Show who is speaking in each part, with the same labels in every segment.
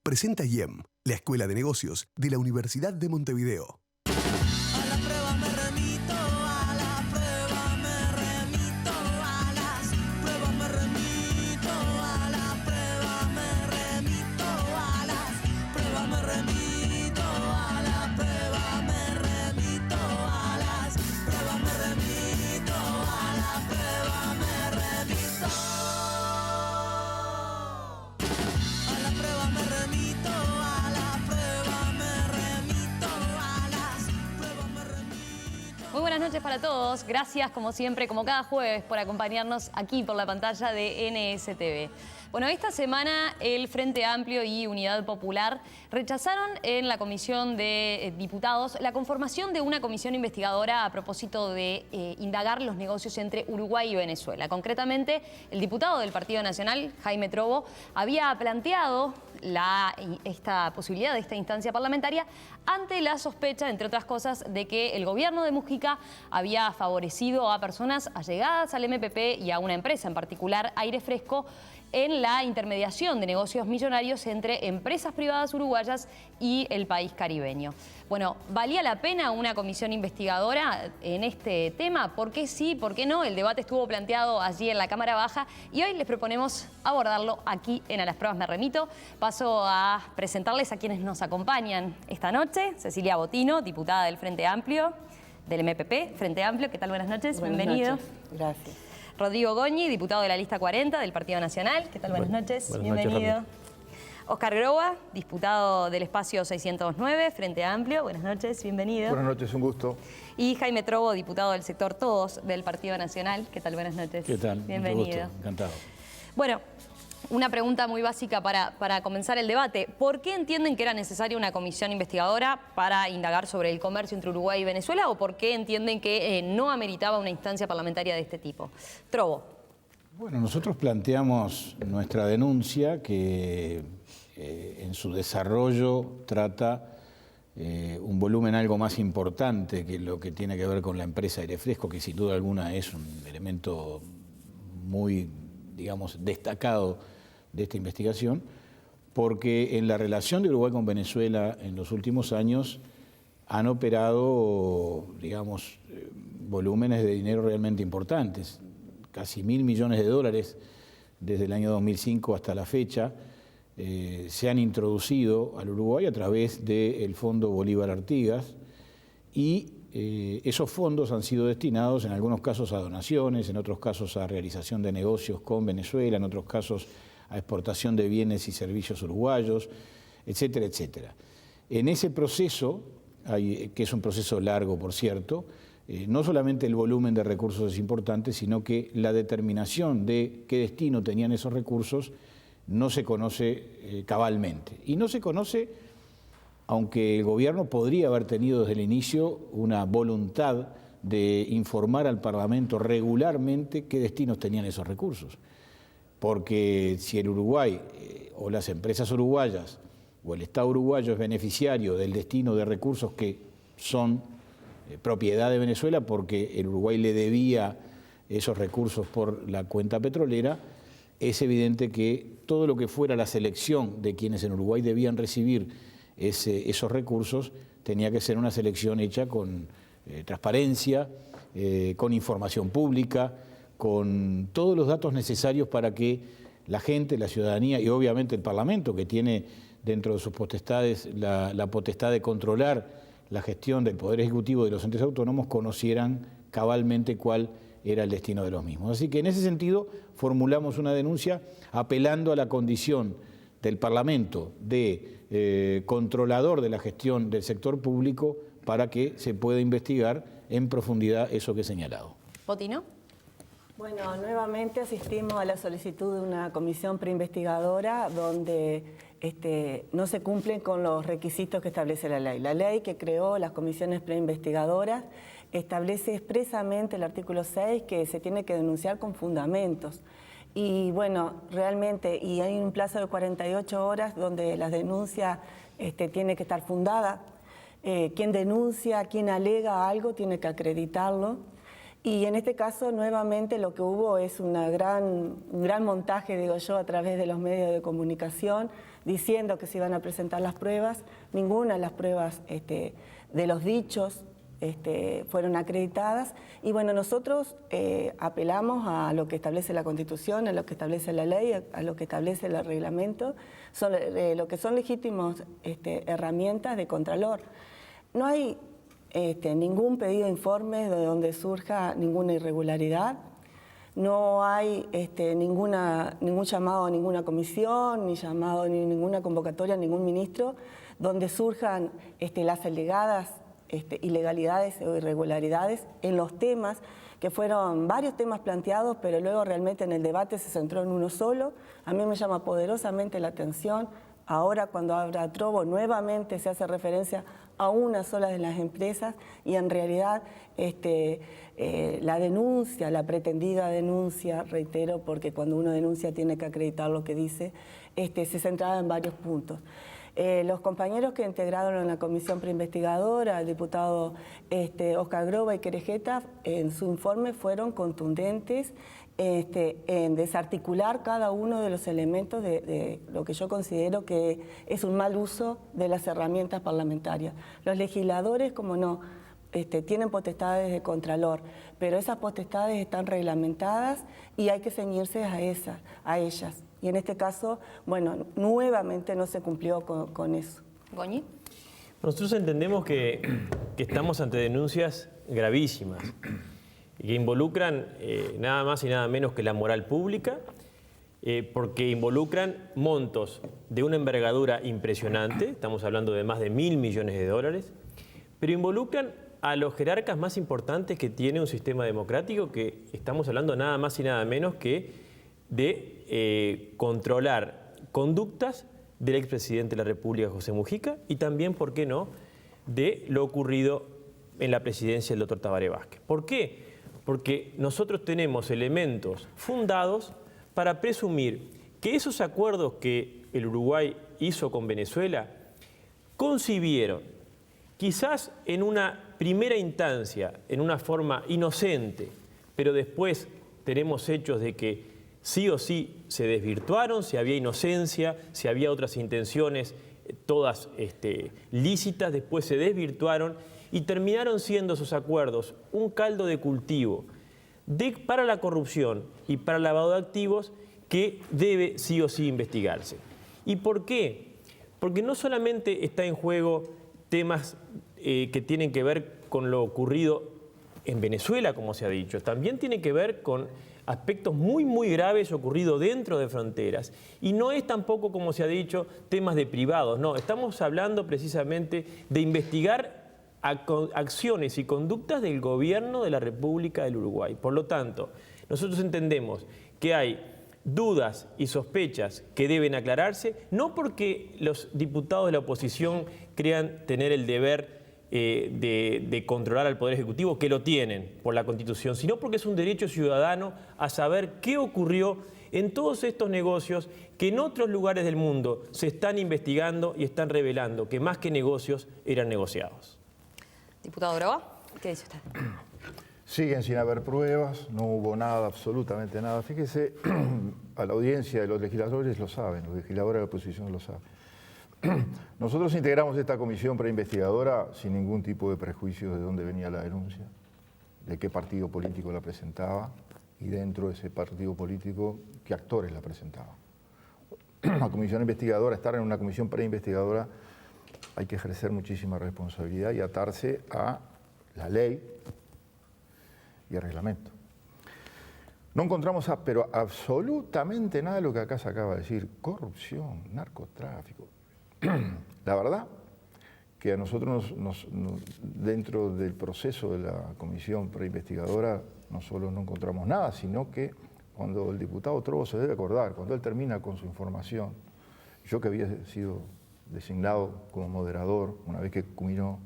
Speaker 1: Presenta IEM, la Escuela de Negocios de la Universidad de Montevideo.
Speaker 2: A la prueba me remito, a la prueba me remito, a las pruebas me remito, a la prueba me remito, a las pruebas me remito, a la prueba me remito, a las pruebas me remito, a la prueba me remito. A la prueba me remito, a la prueba me remito, a las pruebas me remito.
Speaker 3: Muy buenas noches para todos. Gracias, como siempre, como cada jueves, por acompañarnos aquí por la pantalla de NSTV. Bueno, esta semana el Frente Amplio y Unidad Popular rechazaron en la Comisión de Diputados la conformación de una comisión investigadora a propósito de indagar los negocios entre Uruguay y Venezuela. Concretamente, el diputado del Partido Nacional, Jaime Trovo, había planteado esta posibilidad de esta instancia parlamentaria ante la sospecha, entre otras cosas, de que el gobierno de Mujica había favorecido a personas allegadas al MPP y a una empresa en particular, Aire Fresco, en la intermediación de negocios millonarios entre empresas privadas uruguayas y el país caribeño. Bueno, ¿valía la pena una comisión investigadora en este tema? ¿Por qué sí? ¿Por qué no? El debate estuvo planteado allí en la Cámara Baja y hoy les proponemos abordarlo aquí en A las Pruebas Me Remito. Paso a presentarles a quienes nos acompañan esta noche. Cecilia Botino, diputada del Frente Amplio, del MPP, Frente Amplio. ¿Qué tal? Buenas noches. Bienvenido.
Speaker 4: Noches. Gracias.
Speaker 3: Rodrigo Goñi, diputado de la Lista 40 del Partido Nacional. ¿Qué tal? Buenas noches. Bienvenido. Oscar Groba, diputado del Espacio 609, Frente Amplio. Buenas noches, bienvenido.
Speaker 5: Buenas noches, un gusto.
Speaker 3: Y Jaime Trovo, diputado del sector Todos del Partido Nacional. ¿Qué tal? Buenas noches.
Speaker 6: ¿Qué tal?
Speaker 3: Bienvenido.
Speaker 6: Mucho gusto. Encantado.
Speaker 3: Bueno, una pregunta muy básica para comenzar el debate. ¿Por qué entienden que era necesaria una comisión investigadora para indagar sobre el comercio entre Uruguay y Venezuela o por qué entienden que no ameritaba una instancia parlamentaria de este tipo? Trovo.
Speaker 6: Bueno, nosotros planteamos nuestra denuncia que en su desarrollo trata un volumen algo más importante que lo que tiene que ver con la empresa Aire Fresco, que sin duda alguna es un elemento muy, digamos, destacado de esta investigación, porque en la relación de Uruguay con Venezuela en los últimos años han operado, digamos, volúmenes de dinero realmente importantes, casi $1.000 millones desde el año 2005 hasta la fecha, se han introducido al Uruguay a través del Fondo Bolívar Artigas y esos fondos han sido destinados en algunos casos a donaciones, en otros casos a realización de negocios con Venezuela, en otros casos a exportación de bienes y servicios uruguayos, etcétera, etcétera. En ese proceso, que es un proceso largo, por cierto, no solamente el volumen de recursos es importante, sino que la determinación de qué destino tenían esos recursos no se conoce cabalmente. Y no se conoce, aunque el gobierno podría haber tenido desde el inicio una voluntad de informar al Parlamento regularmente qué destinos tenían esos recursos. Porque si el Uruguay o las empresas uruguayas o el Estado uruguayo es beneficiario del destino de recursos que son propiedad de Venezuela porque el Uruguay le debía esos recursos por la cuenta petrolera, es evidente que todo lo que fuera la selección de quienes en Uruguay debían recibir esos recursos tenía que ser una selección hecha con transparencia, con información pública, con todos los datos necesarios para que la gente, la ciudadanía y obviamente el Parlamento, que tiene dentro de sus potestades la potestad de controlar la gestión del Poder Ejecutivo de los entes autónomos, conocieran cabalmente cuál era el destino de los mismos. Así que en ese sentido formulamos una denuncia apelando a la condición del Parlamento de controlador de la gestión del sector público para que se pueda investigar en profundidad eso que he señalado.
Speaker 3: ¿Botino?
Speaker 4: Bueno, nuevamente asistimos a la solicitud de una comisión preinvestigadora donde no se cumplen con los requisitos que establece la ley. La ley que creó las comisiones preinvestigadoras establece expresamente el artículo 6 que se tiene que denunciar con fundamentos. Y bueno, realmente, y hay un plazo de 48 horas donde la denuncia tiene que estar fundada. Quien denuncia, quien alega algo, tiene que acreditarlo. Y en este caso, nuevamente, lo que hubo es un gran montaje, digo yo, a través de los medios de comunicación, diciendo que se iban a presentar las pruebas. Ninguna de las pruebas de los dichos fueron acreditadas. Y bueno, nosotros apelamos a lo que establece la Constitución, a lo que establece la ley, a lo que establece el reglamento, lo que son legítimas herramientas de contralor. No hay ningún pedido de informes de donde surja ninguna irregularidad. No hay ningún llamado a ninguna comisión, ni llamado ni ninguna convocatoria a ningún ministro donde surjan las alegadas ilegalidades o irregularidades en los temas, que fueron varios temas planteados, pero luego realmente en el debate se centró en uno solo. A mí me llama poderosamente la atención. Ahora, cuando habla Trovo, nuevamente se hace referencia a una sola de las empresas y en realidad la denuncia, la pretendida denuncia, reitero, porque cuando uno denuncia tiene que acreditar lo que dice, se centraba en varios puntos. Los compañeros que integraron la comisión preinvestigadora, el diputado Oscar Groba y Querejeta, en su informe fueron contundentes en desarticular cada uno de los elementos de lo que yo considero que es un mal uso de las herramientas parlamentarias. Los legisladores, como no, tienen potestades de contralor, pero esas potestades están reglamentadas y hay que ceñirse a ellas. Y en este caso, bueno, nuevamente no se cumplió con eso.
Speaker 3: ¿Goñi?
Speaker 5: Nosotros entendemos que estamos ante denuncias gravísimas y que involucran nada más y nada menos que la moral pública, porque involucran montos de una envergadura impresionante, estamos hablando de más de $1.000 millones, pero involucran a los jerarcas más importantes que tiene un sistema democrático, que estamos hablando nada más y nada menos que de controlar conductas del expresidente de la República, José Mujica, y también, ¿por qué no?, de lo ocurrido en la presidencia del doctor Tabaré Vázquez. ¿Por qué? Porque nosotros tenemos elementos fundados para presumir que esos acuerdos que el Uruguay hizo con Venezuela concibieron, quizás en una primera instancia, en una forma inocente, pero después tenemos hechos de que sí o sí se desvirtuaron, si había inocencia, si había otras intenciones, todas lícitas, después se desvirtuaron y terminaron siendo esos acuerdos un caldo de cultivo para la corrupción y para el lavado de activos que debe sí o sí investigarse. ¿Y por qué? Porque no solamente está en juego temas que tienen que ver con lo ocurrido en Venezuela, como se ha dicho, también tiene que ver con aspectos muy, muy graves ocurridos dentro de fronteras. Y no es tampoco, como se ha dicho, temas de privados, no, estamos hablando precisamente de investigar acciones y conductas del gobierno de la República del Uruguay. Por lo tanto, nosotros entendemos que hay dudas y sospechas que deben aclararse, no porque los diputados de la oposición crean tener el deber de controlar al Poder Ejecutivo, que lo tienen por la Constitución, sino porque es un derecho ciudadano a saber qué ocurrió en todos estos negocios que en otros lugares del mundo se están investigando y están revelando que más que negocios eran negociados.
Speaker 3: Diputado Groba, ¿qué dice usted?
Speaker 7: Siguen sin haber pruebas, no hubo nada, absolutamente nada. Fíjese, a la audiencia, los legisladores lo saben, los legisladores de la oposición lo saben. Nosotros integramos esta comisión preinvestigadora sin ningún tipo de prejuicio de dónde venía la denuncia, de qué partido político la presentaba y dentro de ese partido político qué actores la presentaban. La comisión investigadora, estar en una comisión preinvestigadora, hay que ejercer muchísima responsabilidad y atarse a la ley y el reglamento. No encontramos pero absolutamente nada de lo que acá se acaba de decir. Corrupción, narcotráfico. La verdad que a nosotros dentro del proceso de la comisión preinvestigadora no solo no encontramos nada, sino que cuando el diputado Trovo se debe acordar, cuando él termina con su información, yo que había sido designado como moderador, una vez que culminó,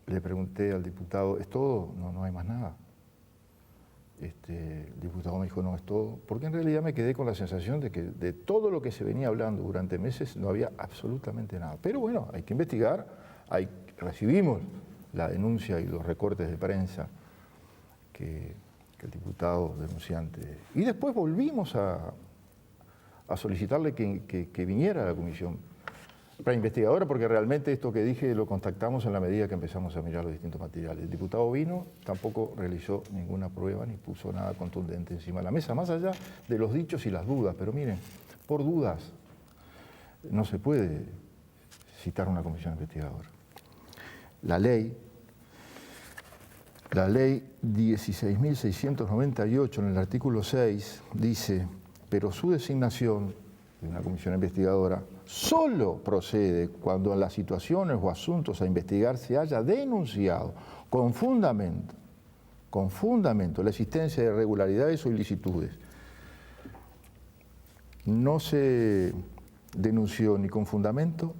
Speaker 7: le pregunté al diputado, ¿es todo? No, no hay más nada. El diputado me dijo, no, es todo, porque en realidad me quedé con la sensación de que de todo lo que se venía hablando durante meses no había absolutamente nada. Pero bueno, hay que investigar, recibimos la denuncia y los recortes de prensa que el diputado denunciante... Y después volvimos a a solicitarle que viniera a la comisión preinvestigadora, porque realmente esto que dije lo contactamos en la medida que empezamos a mirar los distintos materiales. El diputado vino, tampoco realizó ninguna prueba ni puso nada contundente encima de la mesa, más allá de los dichos y las dudas. Pero miren, por dudas no se puede citar una comisión investigadora. La ley 16.698 en el artículo 6 dice, pero su designación de una comisión investigadora solo procede cuando en las situaciones o asuntos a investigar se haya denunciado con fundamento la existencia de irregularidades o ilicitudes. No se denunció ni con fundamento,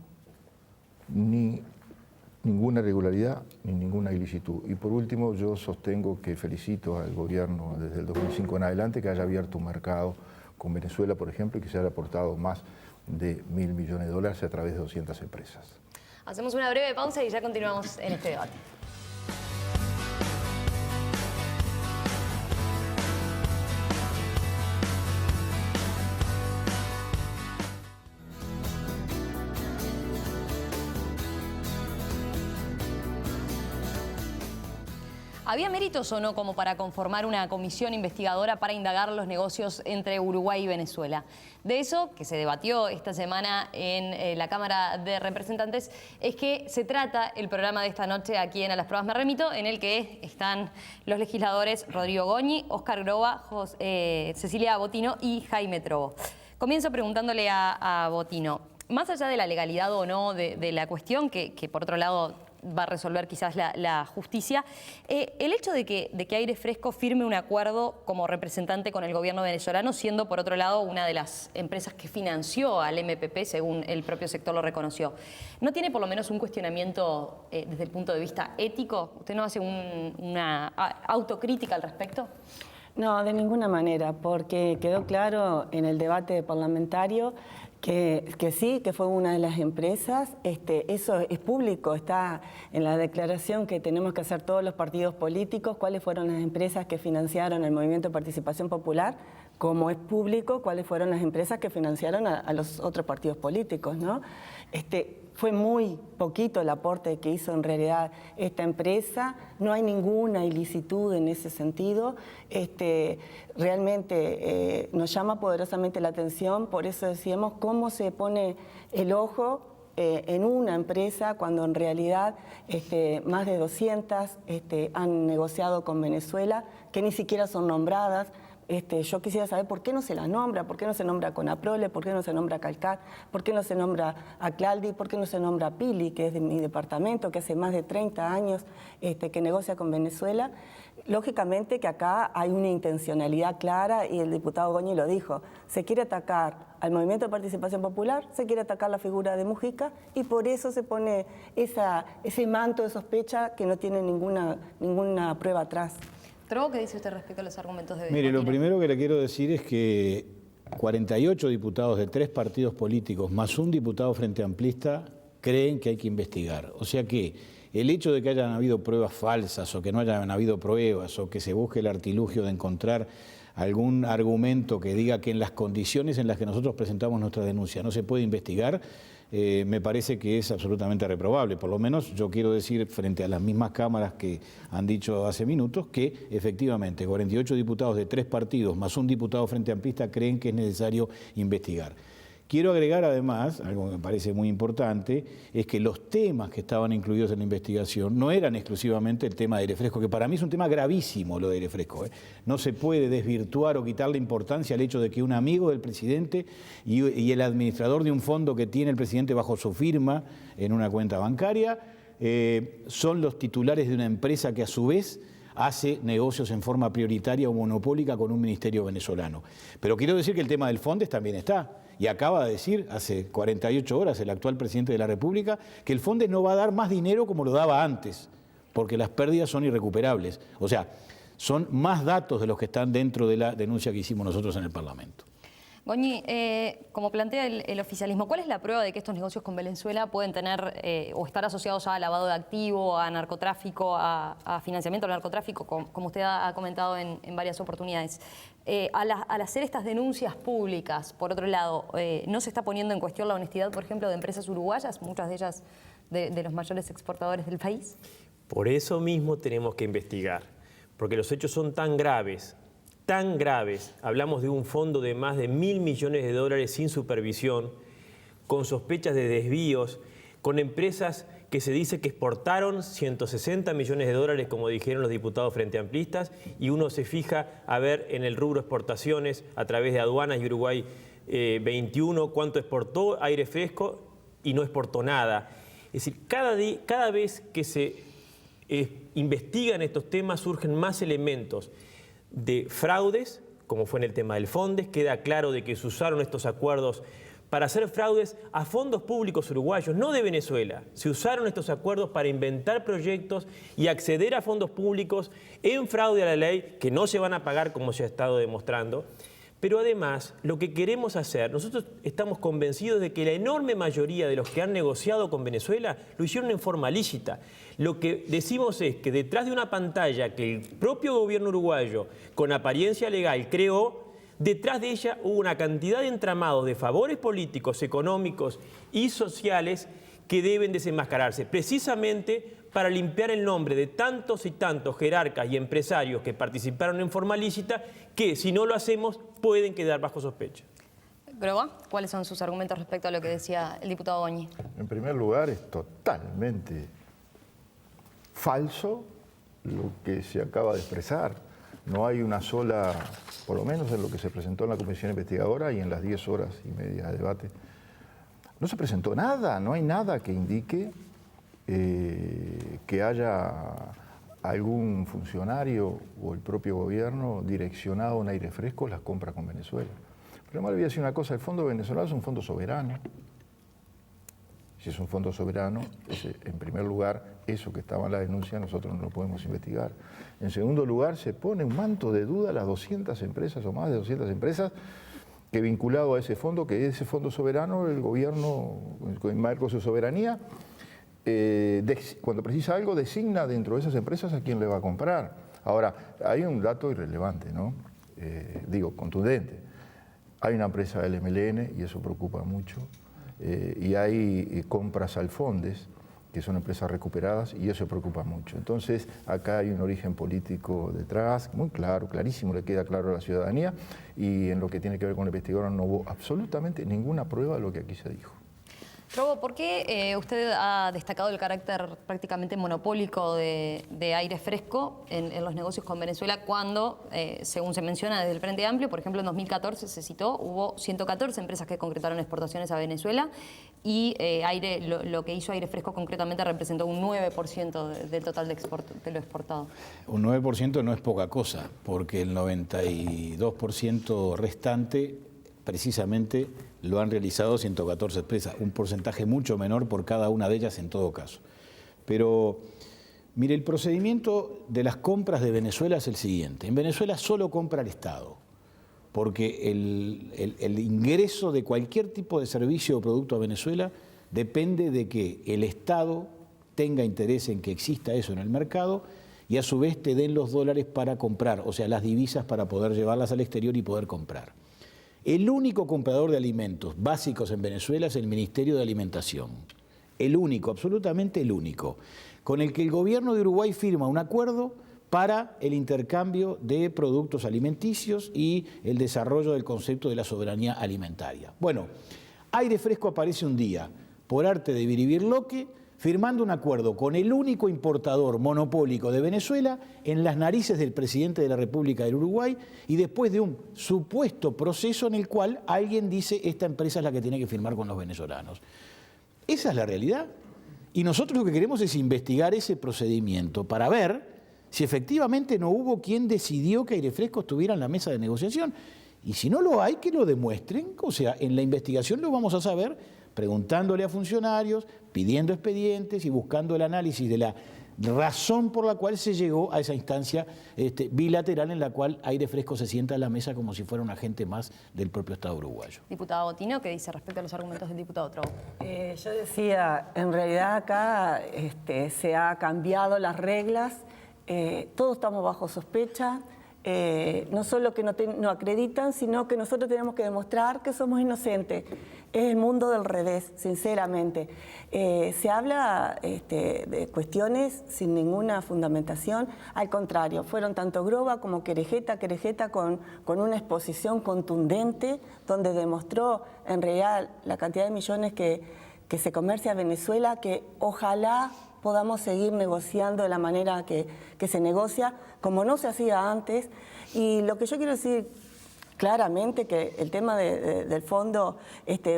Speaker 7: ni ninguna irregularidad, ni ninguna ilicitud. Y por último, yo sostengo que felicito al gobierno desde el 2005 en adelante que haya abierto un mercado con Venezuela, por ejemplo, y que se haya aportado más de $1.000 millones a través de 200 empresas.
Speaker 3: Hacemos una breve pausa y ya continuamos en este debate. ¿Había méritos o no como para conformar una comisión investigadora para indagar los negocios entre Uruguay y Venezuela? De eso, que se debatió esta semana en la Cámara de Representantes, es que se trata el programa de esta noche aquí en A las Pruebas Me Remito, en el que están los legisladores Rodrigo Goñi, Óscar Groba, Cecilia Botino y Jaime Trovo. Comienzo preguntándole a Botino, más allá de la legalidad o no de la cuestión, que por otro lado va a resolver quizás la justicia, el hecho de que Aire Fresco firme un acuerdo como representante con el gobierno venezolano, siendo por otro lado una de las empresas que financió al MPP, según el propio sector lo reconoció, ¿no tiene por lo menos un cuestionamiento desde el punto de vista ético? ¿Usted no hace una autocrítica al respecto?
Speaker 4: No, de ninguna manera, porque quedó claro en el debate parlamentario que sí, que fue una de las empresas. Eso es público, está en la declaración que tenemos que hacer todos los partidos políticos, cuáles fueron las empresas que financiaron el Movimiento de Participación Popular, como es público, cuáles fueron las empresas que financiaron a los otros partidos políticos, ¿no? Fue muy poquito el aporte que hizo en realidad esta empresa, no hay ninguna ilicitud en ese sentido. Realmente nos llama poderosamente la atención, por eso decíamos cómo se pone el ojo en una empresa cuando en realidad más de 200 han negociado con Venezuela, que ni siquiera son nombradas. Yo quisiera saber por qué no se la nombra, por qué no se nombra a Conaprole, por qué no se nombra a Calcat, por qué no se nombra a Claldi, por qué no se nombra a Pili, que es de mi departamento, que hace más de 30 años que negocia con Venezuela. Lógicamente que acá hay una intencionalidad clara y el diputado Goñi lo dijo, se quiere atacar al Movimiento de Participación Popular, se quiere atacar la figura de Mujica y por eso se pone ese manto de sospecha que no tiene ninguna prueba atrás.
Speaker 3: Trovo, ¿qué dice usted respecto a los argumentos de
Speaker 6: Mire,
Speaker 3: Botino?
Speaker 6: lo primero que le quiero decir es que 48 diputados de 3 partidos políticos más un diputado frente amplista creen que hay que investigar. O sea que el hecho de que hayan habido pruebas falsas o que no hayan habido pruebas o que se busque el artilugio de encontrar algún argumento que diga que en las condiciones en las que nosotros presentamos nuestra denuncia no se puede investigar, me parece que es absolutamente reprobable. Por lo menos yo quiero decir frente a las mismas cámaras que han dicho hace minutos que efectivamente 48 diputados de 3 partidos más un diputado frente amplista creen que es necesario investigar. Quiero agregar además, algo que me parece muy importante, es que los temas que estaban incluidos en la investigación no eran exclusivamente el tema de Aire Fresco, que para mí es un tema gravísimo lo de Aire Fresco. No se puede desvirtuar o quitarle importancia al hecho de que un amigo del presidente y el administrador de un fondo que tiene el presidente bajo su firma en una cuenta bancaria son los titulares de una empresa que a su vez hace negocios en forma prioritaria o monopólica con un ministerio venezolano. Pero quiero decir que el tema del Fondes también está. Y acaba de decir hace 48 horas el actual presidente de la República que el Fondes no va a dar más dinero como lo daba antes, porque las pérdidas son irrecuperables. O sea, son más datos de los que están dentro de la denuncia que hicimos nosotros en el Parlamento.
Speaker 3: Goñi, como plantea el oficialismo, ¿cuál es la prueba de que estos negocios con Venezuela pueden tener o estar asociados a lavado de activo, a narcotráfico, a financiamiento del narcotráfico, como usted ha comentado en varias oportunidades? Al hacer estas denuncias públicas, por otro lado, ¿no se está poniendo en cuestión la honestidad, por ejemplo, de empresas uruguayas, muchas de ellas de los mayores exportadores del país?
Speaker 5: Por eso mismo tenemos que investigar, porque los hechos son tan graves, hablamos de un fondo de más de $1.000 millones sin supervisión, con sospechas de desvíos, con empresas que se dice que exportaron $160 millones, como dijeron los diputados frente amplistas, y uno se fija a ver en el rubro exportaciones a través de aduanas y Uruguay 21 cuánto exportó Aire Fresco y no exportó nada. Es decir, cada vez que se investigan estos temas surgen más elementos de fraudes, como fue en el tema del Fondes. Queda claro de que se usaron estos acuerdos para hacer fraudes a fondos públicos uruguayos, no de Venezuela. Se usaron estos acuerdos para inventar proyectos y acceder a fondos públicos en fraude a la ley, que no se van a pagar, como se ha estado demostrando. Pero además, lo que queremos hacer, nosotros estamos convencidos de que la enorme mayoría de los que han negociado con Venezuela lo hicieron en forma lícita. Lo que decimos es que detrás de una pantalla que el propio gobierno uruguayo, con apariencia legal, creó, detrás de ella hubo una cantidad de entramados de favores políticos, económicos y sociales que deben desenmascararse, precisamente para limpiar el nombre de tantos y tantos jerarcas y empresarios que participaron en forma lícita, que si no lo hacemos pueden quedar bajo sospecha.
Speaker 3: Groba, ¿cuáles son sus argumentos respecto a lo que decía el diputado Goñi?
Speaker 7: En primer lugar, es totalmente falso lo que se acaba de expresar. No hay una sola, por lo menos en lo que se presentó en la comisión investigadora y en las 10 horas y media de debate, no se presentó nada, no hay nada que indique que haya algún funcionario o el propio gobierno direccionado en Aire Fresco las compras con Venezuela. Pero además le voy a decir una cosa, el fondo venezolano es un fondo soberano. Si es un fondo soberano, en primer lugar, eso que estaba en la denuncia nosotros no lo podemos investigar. En segundo lugar, se pone un manto de duda a las 200 empresas o más de 200 empresas que vinculado a ese fondo, que ese fondo soberano, el gobierno, en marco de su soberanía, cuando precisa algo, designa dentro de esas empresas a quién le va a comprar. Ahora, hay un dato irrelevante, ¿no? Contundente. Hay una empresa del MLN, y eso preocupa mucho, y hay compras al Fondes, que son empresas recuperadas, y eso preocupa mucho. Entonces, acá hay un origen político detrás, muy claro, clarísimo, le queda claro a la ciudadanía, y en lo que tiene que ver con el investigador no hubo absolutamente ninguna prueba de lo que aquí se dijo.
Speaker 3: Robo, ¿por qué usted ha destacado el carácter prácticamente monopólico de Aire Fresco en los negocios con Venezuela cuando, según se menciona desde el Frente Amplio, por ejemplo en 2014 se citó, hubo 114 empresas que concretaron exportaciones a Venezuela y lo que hizo Aire Fresco concretamente representó un 9% del total de lo exportado?
Speaker 6: Un 9% no es poca cosa, porque el 92% restante precisamente lo han realizado 114 empresas, un porcentaje mucho menor por cada una de ellas en todo caso. Pero, mire, el procedimiento de las compras de Venezuela es el siguiente. En Venezuela solo compra el Estado, porque el ingreso de cualquier tipo de servicio o producto a Venezuela depende de que el Estado tenga interés en que exista eso en el mercado y a su vez te den los dólares para comprar, o sea, las divisas para poder llevarlas al exterior y poder comprar. El único comprador de alimentos básicos en Venezuela es el Ministerio de Alimentación. El único, absolutamente el único, con el que el gobierno de Uruguay firma un acuerdo para el intercambio de productos alimenticios y el desarrollo del concepto de la soberanía alimentaria. Bueno, Aire Fresco aparece un día, por arte de Biribirloque, firmando un acuerdo con el único importador monopólico de Venezuela en las narices del presidente de la República del Uruguay y después de un supuesto proceso en el cual alguien dice esta empresa es la que tiene que firmar con los venezolanos. Esa es la realidad. Y nosotros lo que queremos es investigar ese procedimiento para ver si efectivamente no hubo quien decidió que Aire Fresco estuviera en la mesa de negociación. Y si no lo hay, que lo demuestren. O sea, en la investigación lo vamos a saber preguntándole a funcionarios, pidiendo expedientes y buscando el análisis de la razón por la cual se llegó a esa instancia bilateral en la cual Aire Fresco se sienta a la mesa como si fuera un agente más del propio Estado uruguayo.
Speaker 3: Diputado Botino, ¿qué dice respecto a los argumentos del diputado Trovo?
Speaker 4: Yo decía, en realidad acá se ha cambiado las reglas, todos estamos bajo sospecha. No solo que no acreditan, sino que nosotros tenemos que demostrar que somos inocentes. Es el mundo del revés, sinceramente. Se habla de cuestiones sin ninguna fundamentación. Al contrario, fueron tanto Groba como Querejeta con una exposición contundente donde demostró en realidad la cantidad de millones que se comercia a Venezuela, que ojalá podamos seguir negociando de la manera que se negocia, como no se hacía antes. Y lo que yo quiero decir claramente, que el tema del fondo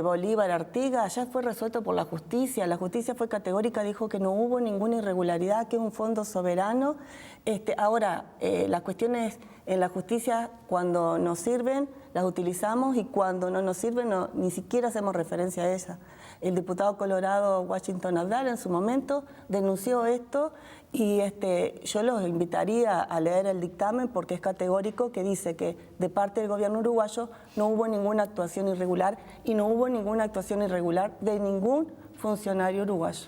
Speaker 4: Bolívar-Artigas ya fue resuelto por la justicia. La justicia fue categórica, dijo que no hubo ninguna irregularidad, que es un fondo soberano. Ahora, las cuestiones en la justicia, cuando nos sirven, las utilizamos, y cuando no nos sirven, ni siquiera hacemos referencia a ellas. El diputado colorado Washington Abdal en su momento denunció esto, y yo los invitaría a leer el dictamen, porque es categórico, que dice que de parte del gobierno uruguayo no hubo ninguna actuación irregular, y no hubo ninguna actuación irregular de ningún funcionario uruguayo.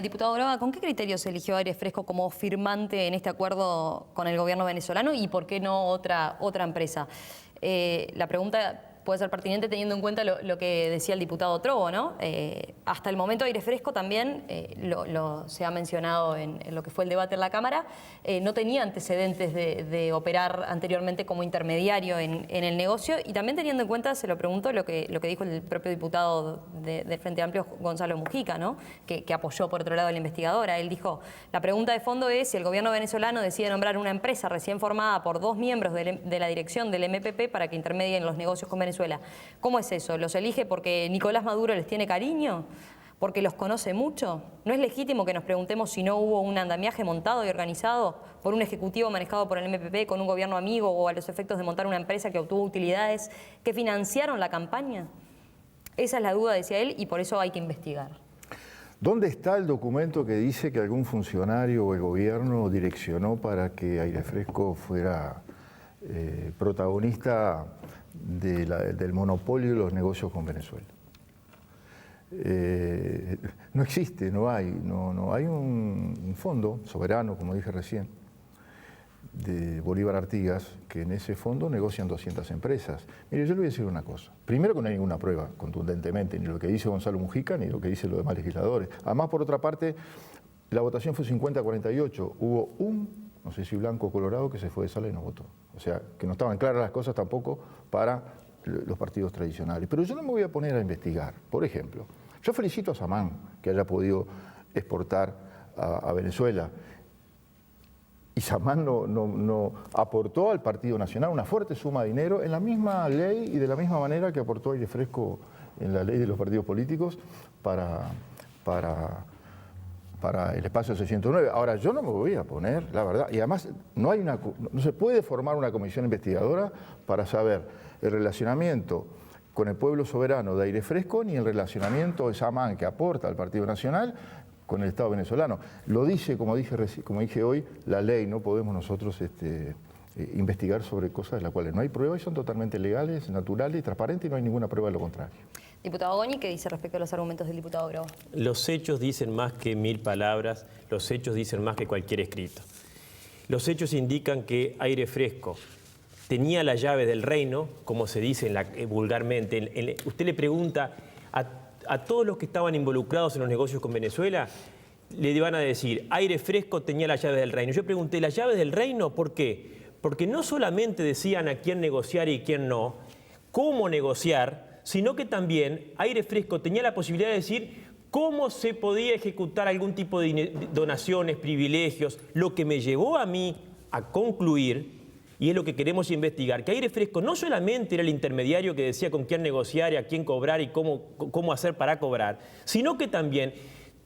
Speaker 3: Diputado Groba, ¿con qué criterio se eligió Aire Fresco como firmante en este acuerdo con el gobierno venezolano, y por qué no otra empresa? La pregunta puede ser pertinente teniendo en cuenta lo que decía el diputado Trovo, ¿no? Hasta el momento Aire Fresco también, se ha mencionado en lo que fue el debate en la Cámara, no tenía antecedentes de operar anteriormente como intermediario en el negocio, y también teniendo en cuenta, se lo pregunto, lo que dijo el propio diputado del Frente Amplio, Gonzalo Mujica, ¿no? Que apoyó por otro lado a la investigadora. Él dijo, la pregunta de fondo es si el gobierno venezolano decide nombrar una empresa recién formada por 2 miembros de la dirección del MPP para que intermedien los negocios con Venezuela. ¿Cómo es eso? ¿Los elige porque Nicolás Maduro les tiene cariño? ¿Porque los conoce mucho? ¿No es legítimo que nos preguntemos si no hubo un andamiaje montado y organizado por un ejecutivo manejado por el MPP con un gobierno amigo, o a los efectos de montar una empresa que obtuvo utilidades que financiaron la campaña? Esa es la duda, decía él, y por eso hay que investigar.
Speaker 7: ¿Dónde está el documento que dice que algún funcionario o el gobierno direccionó para que Aire Fresco fuera protagonista del monopolio de los negocios con Venezuela? No existe, no hay un fondo soberano, como dije recién, de Bolívar Artigas, que en ese fondo negocian 200 empresas. Mire, yo le voy a decir una cosa. Primero, que no hay ninguna prueba contundentemente, ni lo que dice Gonzalo Mujica, ni lo que dicen los demás legisladores. Además, por otra parte, la votación fue 50-48. Hubo no sé si blanco o colorado, que se fue de sala y no votó. O sea, que no estaban claras las cosas tampoco para los partidos tradicionales. Pero yo no me voy a poner a investigar. Por ejemplo, yo felicito a Samán que haya podido exportar a Venezuela. Y Samán no aportó al Partido Nacional una fuerte suma de dinero en la misma ley y de la misma manera que aportó Aire Fresco en la ley de los partidos políticos para el espacio 609. Ahora, yo no me voy a poner, la verdad, y además no se puede formar una comisión investigadora para saber el relacionamiento con el pueblo soberano de Aire Fresco, ni el relacionamiento de Samán, que aporta al Partido Nacional, con el Estado venezolano. Lo dice, como dije hoy, la ley. No podemos nosotros investigar sobre cosas de las cuales no hay pruebas y son totalmente legales, naturales y transparentes, y no hay ninguna prueba de lo contrario.
Speaker 3: Diputado Goñi, ¿qué dice respecto a los argumentos del diputado Groba?
Speaker 5: Los hechos dicen más que 1000 palabras, los hechos dicen más que cualquier escrito. Los hechos indican que Aire Fresco tenía la llave del reino, como se dice vulgarmente. Usted le pregunta a todos los que estaban involucrados en los negocios con Venezuela, le van a decir, Aire Fresco tenía la llave del reino. Yo pregunté, ¿la llave del reino? ¿Por qué? Porque no solamente decían a quién negociar y quién no, cómo negociar, sino que también Aire Fresco tenía la posibilidad de decir cómo se podía ejecutar algún tipo de donaciones, privilegios, lo que me llevó a mí a concluir, y es lo que queremos investigar, que Aire Fresco no solamente era el intermediario que decía con quién negociar y a quién cobrar y cómo hacer para cobrar, sino que también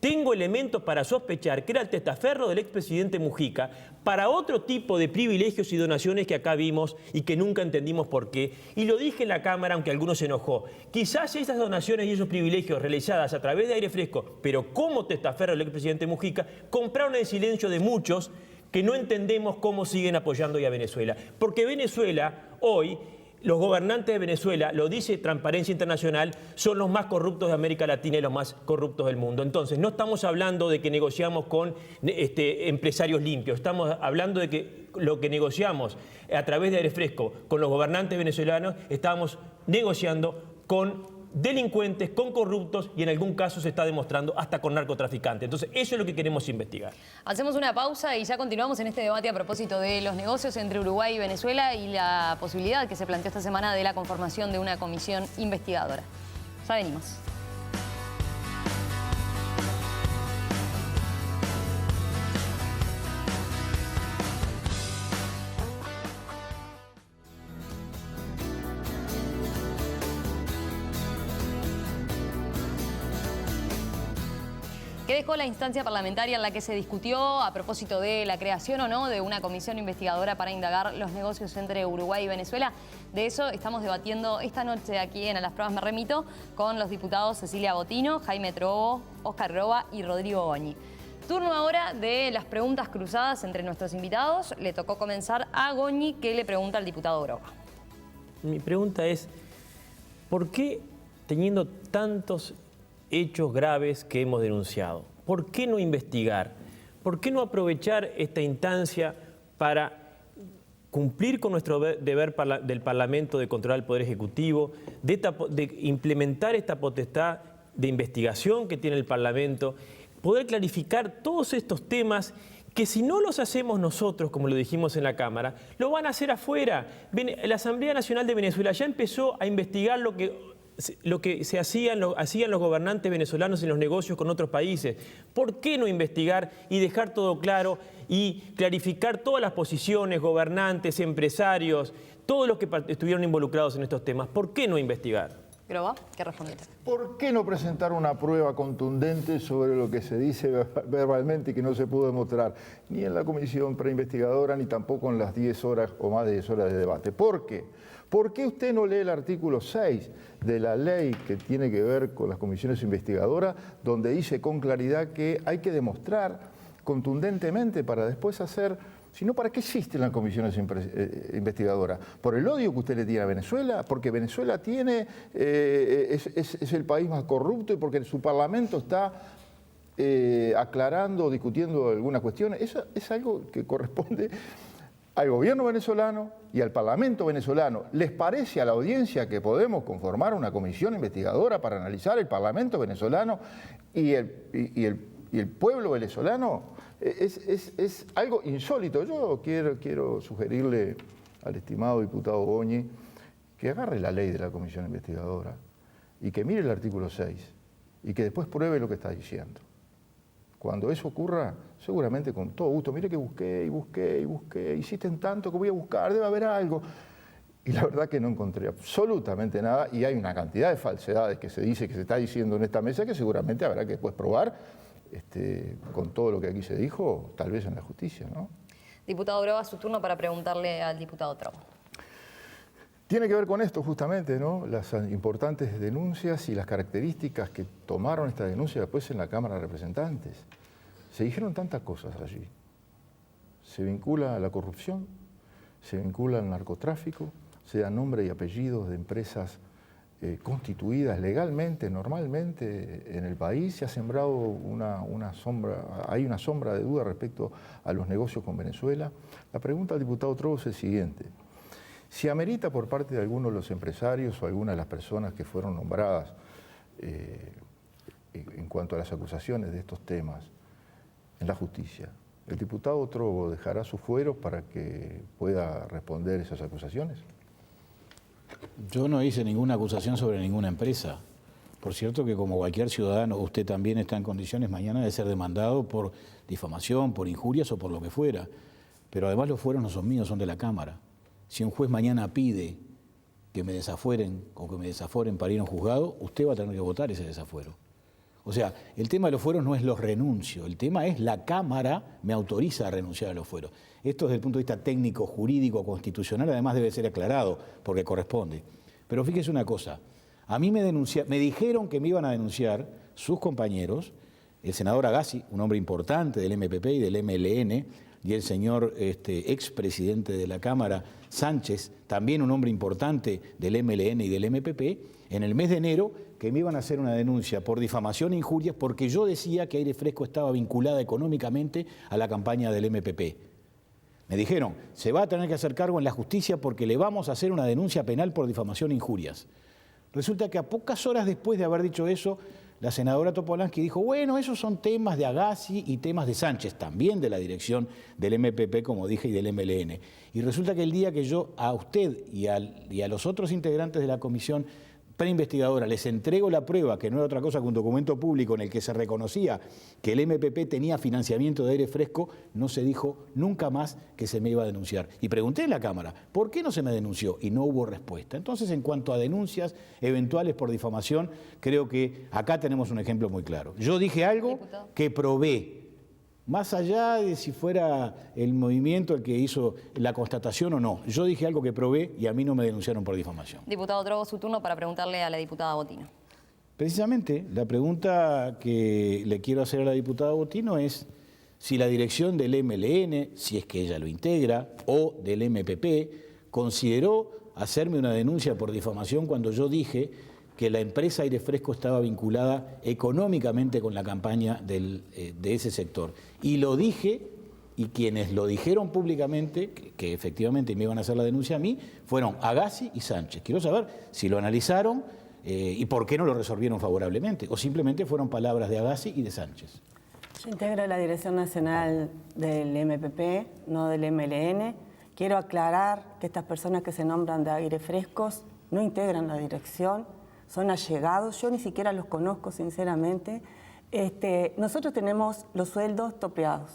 Speaker 5: tengo elementos para sospechar que era el testaferro del expresidente Mujica para otro tipo de privilegios y donaciones que acá vimos y que nunca entendimos por qué. Y lo dije en la Cámara, aunque algunos se enojó. Quizás esas donaciones y esos privilegios realizadas a través de Aire Fresco, pero como testaferro del expresidente Mujica, compraron el silencio de muchos que no entendemos cómo siguen apoyando hoy a Venezuela. Porque Venezuela hoy... Los gobernantes de Venezuela, lo dice Transparencia Internacional, son los más corruptos de América Latina y los más corruptos del mundo. Entonces, no estamos hablando de que negociamos con empresarios limpios, estamos hablando de que lo que negociamos a través de Aire Fresco con los gobernantes venezolanos, estamos negociando con delincuentes, con corruptos y en algún caso se está demostrando hasta con narcotraficantes. Entonces, eso es lo que queremos investigar.
Speaker 3: Hacemos una pausa y ya continuamos en este debate a propósito de los negocios entre Uruguay y Venezuela y la posibilidad que se planteó esta semana de la conformación de una comisión investigadora. Ya venimos. ¿Qué dejó la instancia parlamentaria en la que se discutió a propósito de la creación o no de una comisión investigadora para indagar los negocios entre Uruguay y Venezuela? De eso estamos debatiendo esta noche aquí en A las Pruebas Me Remito con los diputados Cecilia Botino, Jaime Trobo, Óscar Groba y Rodrigo Goñi. Turno ahora de las preguntas cruzadas entre nuestros invitados. Le tocó comenzar a Goñi, que le pregunta al diputado Groba.
Speaker 5: Mi pregunta es, ¿por qué teniendo tantos hechos graves que hemos denunciado, por qué no investigar? ¿Por qué no aprovechar esta instancia para cumplir con nuestro deber del Parlamento de controlar el Poder Ejecutivo, de implementar esta potestad de investigación que tiene el Parlamento, poder clarificar todos estos temas que si no los hacemos nosotros, como lo dijimos en la Cámara, lo van a hacer afuera? La Asamblea Nacional de Venezuela ya empezó a investigar lo que se hacían los gobernantes venezolanos en los negocios con otros países. ¿Por qué no investigar y dejar todo claro y clarificar todas las posiciones, gobernantes, empresarios, todos los que estuvieron involucrados en estos temas? ¿Por qué no investigar?
Speaker 3: Groba, ¿qué respondiste?
Speaker 7: ¿Por qué no presentar una prueba contundente sobre lo que se dice verbalmente y que no se pudo demostrar ni en la comisión preinvestigadora ni tampoco en las 10 horas o más de 10 horas de debate? ¿Por qué? ¿Por qué usted no lee el artículo 6 de la ley que tiene que ver con las comisiones investigadoras, donde dice con claridad que hay que demostrar contundentemente para después hacer... Si no, ¿para qué existen las comisiones investigadoras? ¿Por el odio que usted le tiene a Venezuela? ¿Porque Venezuela es el país más corrupto y porque su parlamento está aclarando, discutiendo algunas cuestiones? Eso es algo que corresponde al gobierno venezolano y al Parlamento venezolano. ¿Les parece a la audiencia que podemos conformar una comisión investigadora para analizar el Parlamento venezolano y el pueblo venezolano? Es algo insólito. Yo quiero sugerirle al estimado diputado Goñi que agarre la ley de la comisión investigadora y que mire el artículo 6 y que después pruebe lo que está diciendo. Cuando eso ocurra, seguramente con todo gusto, mire que busqué, insisten tanto que voy a buscar, debe haber algo. Y la verdad que no encontré absolutamente nada y hay una cantidad de falsedades que se dice, que se está diciendo en esta mesa que seguramente habrá que después probar con todo lo que aquí se dijo, tal vez en la justicia, ¿no?
Speaker 3: Diputado Groba, su turno para preguntarle al diputado Trobo.
Speaker 7: Tiene que ver con esto justamente, ¿no? Las importantes denuncias y las características que tomaron esta denuncia después en la Cámara de Representantes. Se dijeron tantas cosas allí. Se vincula a la corrupción, se vincula al narcotráfico, se dan nombre y apellidos de empresas constituidas legalmente, normalmente en el país. Se ha sembrado hay una sombra de duda respecto a los negocios con Venezuela. La pregunta al diputado Trobo es el siguiente. Si amerita por parte de algunos de los empresarios o algunas de las personas que fueron nombradas en cuanto a las acusaciones de estos temas en la justicia, ¿el diputado Trobo dejará sus fueros para que pueda responder esas acusaciones?
Speaker 6: Yo no hice ninguna acusación sobre ninguna empresa. Por cierto que como cualquier ciudadano, usted también está en condiciones mañana de ser demandado por difamación, por injurias o por lo que fuera. Pero además los fueros no son míos, son de la Cámara. Si un juez mañana pide que me desafueren o que me desaforen para ir a un juzgado, usted va a tener que votar ese desafuero. O sea, el tema de los fueros no es los renuncio, el tema es la Cámara me autoriza a renunciar a los fueros. Esto desde el punto de vista técnico, jurídico, constitucional, además debe ser aclarado, porque corresponde. Pero fíjese una cosa, a mí me dijeron que me iban a denunciar sus compañeros, el senador Agassi, un hombre importante del MPP y del MLN, y el señor expresidente de la Cámara, Sánchez, también un hombre importante del MLN y del MPP, en el mes de enero, que me iban a hacer una denuncia por difamación e injurias porque yo decía que Aire Fresco estaba vinculada económicamente a la campaña del MPP. Me dijeron, se va a tener que hacer cargo en la justicia porque le vamos a hacer una denuncia penal por difamación e injurias. Resulta que a pocas horas después de haber dicho eso, la senadora Topolansky dijo, bueno, esos son temas de Agassi y temas de Sánchez, también de la dirección del MPP, como dije, y del MLN. Y resulta que el día que yo a usted y a los otros integrantes de la comisión preinvestigadora les entrego la prueba, que no era otra cosa que un documento público en el que se reconocía que el MPP tenía financiamiento de Aire Fresco, no se dijo nunca más que se me iba a denunciar. Y pregunté en la Cámara, ¿por qué no se me denunció? Y no hubo respuesta. Entonces, en cuanto a denuncias eventuales por difamación, creo que acá tenemos un ejemplo muy claro. Yo dije algo que probé, más allá de si fuera el movimiento el que hizo la constatación o no. Yo dije algo que probé y a mí no me denunciaron por difamación.
Speaker 3: Diputado Drogo, su turno para preguntarle a la diputada Botino.
Speaker 6: Precisamente, la pregunta que le quiero hacer a la diputada Botino es si la dirección del MLN, si es que ella lo integra, o del MPP, consideró hacerme una denuncia por difamación cuando yo dije que la empresa Aire Fresco estaba vinculada económicamente con la campaña de ese sector. Y lo dije, y quienes lo dijeron públicamente, que efectivamente me iban a hacer la denuncia a mí, fueron Agassi y Sánchez. Quiero saber si lo analizaron y por qué no lo resolvieron favorablemente, o simplemente fueron palabras de Agassi y de Sánchez.
Speaker 4: Yo integro la Dirección Nacional del MPP, no del MLN. Quiero aclarar que estas personas que se nombran de Aire Frescos no integran la dirección, son allegados, yo ni siquiera los conozco sinceramente. Nosotros tenemos los sueldos topeados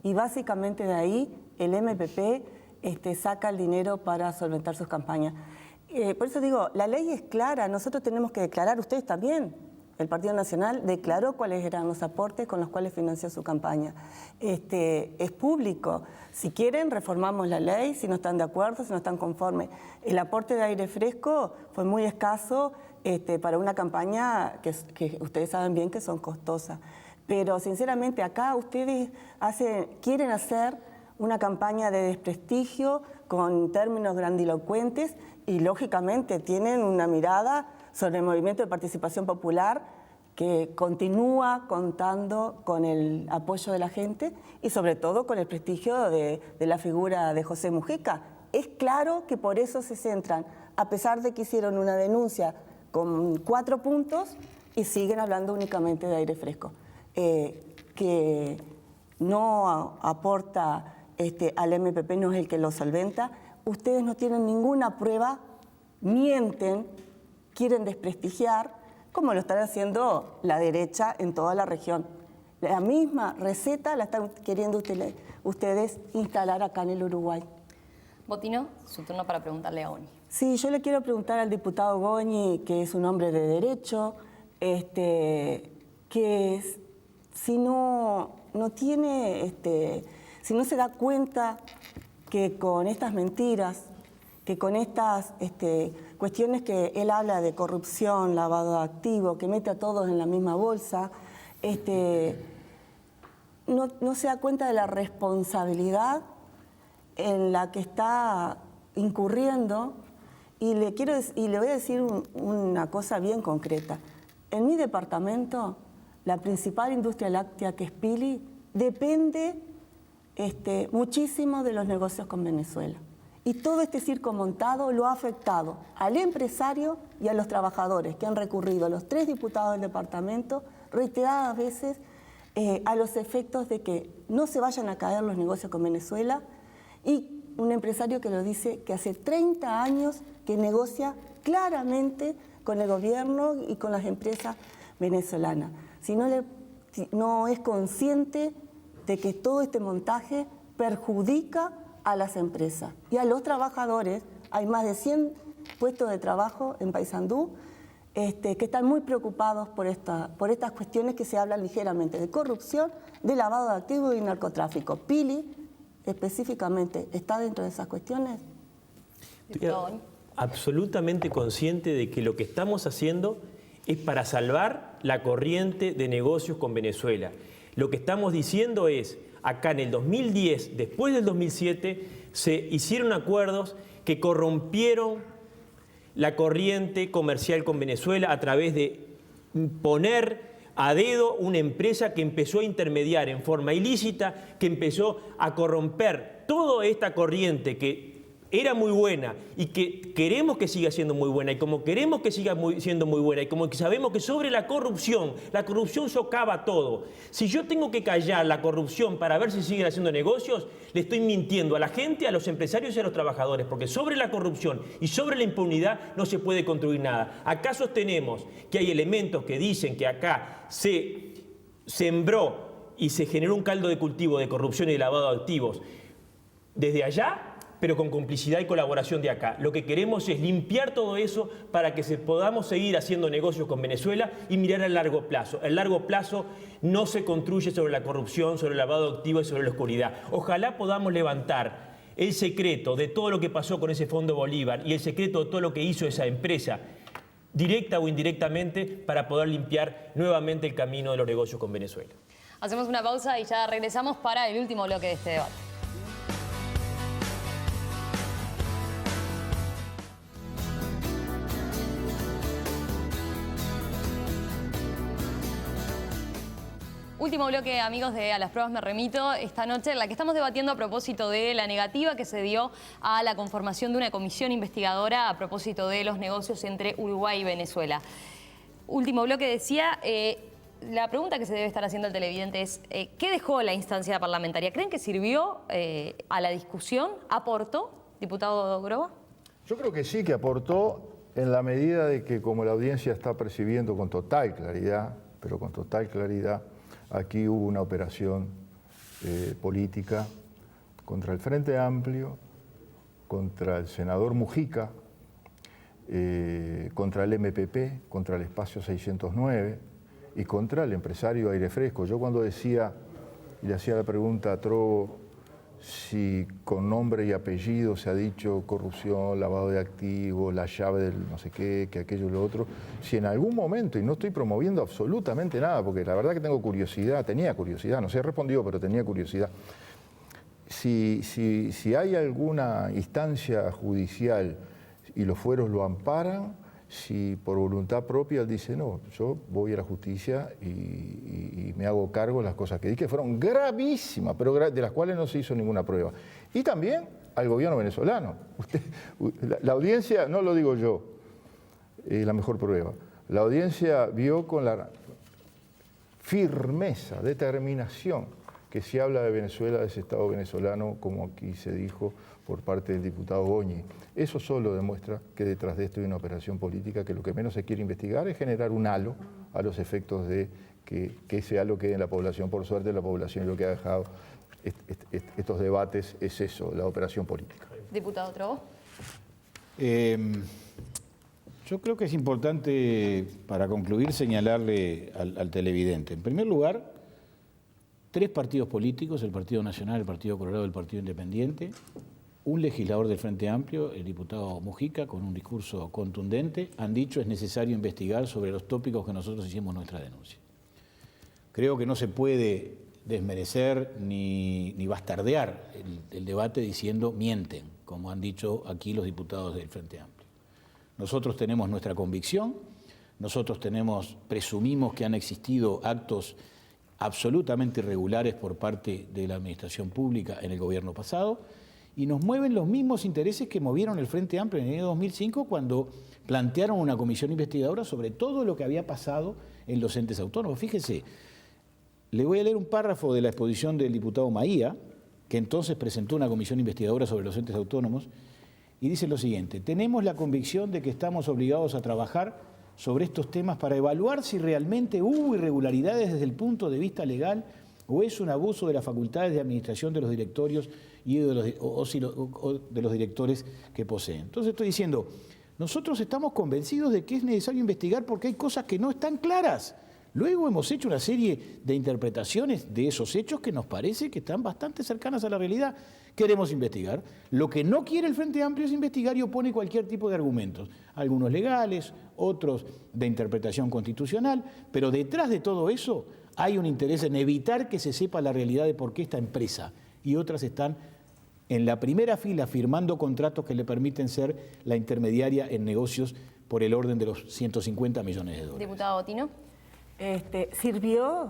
Speaker 4: y básicamente de ahí el MPP saca el dinero para solventar sus campañas. Por eso digo, la ley es clara, nosotros tenemos que declarar, ustedes también, el Partido Nacional declaró cuáles eran los aportes con los cuales financió su campaña. Es público. Si quieren, reformamos la ley, si no están de acuerdo, si no están conformes. El aporte de Aire Fresco fue muy escaso para una campaña que ustedes saben bien que son costosas. Pero sinceramente acá ustedes quieren hacer una campaña de desprestigio con términos grandilocuentes y lógicamente tienen una mirada sobre el movimiento de participación popular que continúa contando con el apoyo de la gente y sobre todo con el prestigio de la figura de José Mujica. Es claro que por eso se centran, a pesar de que hicieron una denuncia con 4 puntos y siguen hablando únicamente de Aire Fresco, que no aporta al MPP, no es el que lo solventa. Ustedes no tienen ninguna prueba, mienten, quieren desprestigiar, como lo están haciendo la derecha en toda la región. La misma receta la están queriendo ustedes instalar acá en el Uruguay.
Speaker 3: Botino, su turno para preguntarle a Goñi.
Speaker 4: Sí, yo le quiero preguntar al diputado Goñi, que es un hombre de derecho, que si no se da cuenta que con estas mentiras, que con estas cuestiones que él habla de corrupción, lavado de activos, que mete a todos en la misma bolsa, no se da cuenta de la responsabilidad en la que está incurriendo. Y le voy a decir una cosa bien concreta. En mi departamento, la principal industria láctea, que es Pili, depende muchísimo de los negocios con Venezuela. Y todo este circo montado lo ha afectado al empresario y a los trabajadores que han recurrido a los 3 diputados del departamento reiteradas veces a los efectos de que no se vayan a caer los negocios con Venezuela, y un empresario que lo dice que hace 30 años que negocia claramente con el gobierno y con las empresas venezolanas. Si no es consciente de que todo este montaje perjudica a las empresas y a los trabajadores. Hay más de 100 puestos de trabajo en Paysandú que están muy preocupados por estas cuestiones que se hablan ligeramente de corrupción, de lavado de activos y narcotráfico. Pili, específicamente, ¿está dentro de esas cuestiones?
Speaker 5: Estoy absolutamente consciente de que lo que estamos haciendo es para salvar la corriente de negocios con Venezuela. Lo que estamos diciendo es, acá en el 2010, después del 2007, se hicieron acuerdos que corrompieron la corriente comercial con Venezuela a través de poner a dedo una empresa que empezó a intermediar en forma ilícita, que empezó a corromper toda esta corriente que era muy buena y que queremos que siga siendo muy buena, y como queremos que siga siendo muy buena, y como que sabemos que sobre la corrupción socava todo. Si yo tengo que callar la corrupción para ver si siguen haciendo negocios, le estoy mintiendo a la gente, a los empresarios y a los trabajadores, porque sobre la corrupción y sobre la impunidad no se puede construir nada. Acá sostenemos que hay elementos que dicen que acá se sembró y se generó un caldo de cultivo de corrupción y de lavado de activos desde allá, pero con complicidad y colaboración de acá. Lo que queremos es limpiar todo eso para que podamos seguir haciendo negocios con Venezuela y mirar al largo plazo. El largo plazo no se construye sobre la corrupción, sobre el lavado de activos y sobre la oscuridad. Ojalá podamos levantar el secreto de todo lo que pasó con ese Fondo Bolívar y el secreto de todo lo que hizo esa empresa, directa o indirectamente, para poder limpiar nuevamente el camino de los negocios con Venezuela.
Speaker 3: Hacemos una pausa y ya regresamos para el último bloque de este debate. Último bloque, amigos, de A las Pruebas Me Remito, esta noche, en la que estamos debatiendo a propósito de la negativa que se dio a la conformación de una comisión investigadora a propósito de los negocios entre Uruguay y Venezuela. Último bloque, decía, la pregunta que se debe estar haciendo el televidente es, ¿qué dejó la instancia parlamentaria? ¿Creen que sirvió a la discusión? ¿Aportó, diputado Groba?
Speaker 7: Yo creo que sí, que aportó en la medida de que, como la audiencia está percibiendo con total claridad, pero con total claridad, aquí hubo una operación política contra el Frente Amplio, contra el senador Mujica, contra el MPP, contra el Espacio 609 y contra el empresario Aire Fresco. Yo cuando decía y le hacía la pregunta a Trovo si con nombre y apellido se ha dicho corrupción, lavado de activos, la llave del no sé qué, que aquello y lo otro, si en algún momento, y no estoy promoviendo absolutamente nada, porque la verdad que tengo curiosidad, tenía curiosidad, no sé, he respondido, pero tenía curiosidad. Si hay alguna instancia judicial y los fueros lo amparan, si por voluntad propia él dice, no, yo voy a la justicia y me hago cargo de las cosas que di, que fueron gravísimas, pero de las cuales no se hizo ninguna prueba. Y también al gobierno venezolano. La audiencia, no lo digo yo, la mejor prueba, la audiencia vio con la firmeza, determinación, que si habla de Venezuela, de ese Estado venezolano, como aquí se dijo por parte del diputado Goñi. Eso solo demuestra que detrás de esto hay una operación política que lo que menos se quiere investigar es generar un halo a los efectos de que ese halo quede en la población. Por suerte, la población lo que ha dejado estos debates es eso, la operación política.
Speaker 3: Diputado Trovo.
Speaker 6: Yo creo que es importante, para concluir, señalarle al televidente. En primer lugar, 3 partidos políticos, el Partido Nacional, el Partido Colorado y el Partido Independiente, un legislador del Frente Amplio, el diputado Mujica, con un discurso contundente, han dicho es necesario investigar sobre los tópicos que nosotros hicimos nuestra denuncia. Creo que no se puede desmerecer ni bastardear el debate diciendo mienten, como han dicho aquí los diputados del Frente Amplio. Nosotros tenemos nuestra convicción, nosotros presumimos que han existido actos absolutamente irregulares por parte de la administración pública en el gobierno pasado, y nos mueven los mismos intereses que movieron el Frente Amplio en el año 2005 cuando plantearon una comisión investigadora sobre todo lo que había pasado en los entes autónomos. Fíjese, le voy a leer un párrafo de la exposición del diputado Maía, que entonces presentó una comisión investigadora sobre los entes autónomos, y dice lo siguiente: tenemos la convicción de que estamos obligados a trabajar sobre estos temas para evaluar si realmente hubo irregularidades desde el punto de vista legal o es un abuso de las facultades de administración de los directorios y de los directores que poseen. Entonces estoy diciendo, Nosotros estamos convencidos de que es necesario investigar porque hay cosas que no están claras. Luego hemos hecho una serie de interpretaciones de esos hechos que nos parece que están bastante cercanas a la realidad. Queremos investigar. Lo que no quiere el Frente Amplio es investigar y opone cualquier tipo de argumentos. Algunos legales, otros de interpretación constitucional, pero detrás de todo eso hay un interés en evitar que se sepa la realidad de por qué esta empresa y otras están en la primera fila firmando contratos que le permiten ser la intermediaria en negocios por el orden de los 150 millones de dólares.
Speaker 3: Diputado Botino.
Speaker 4: Sirvió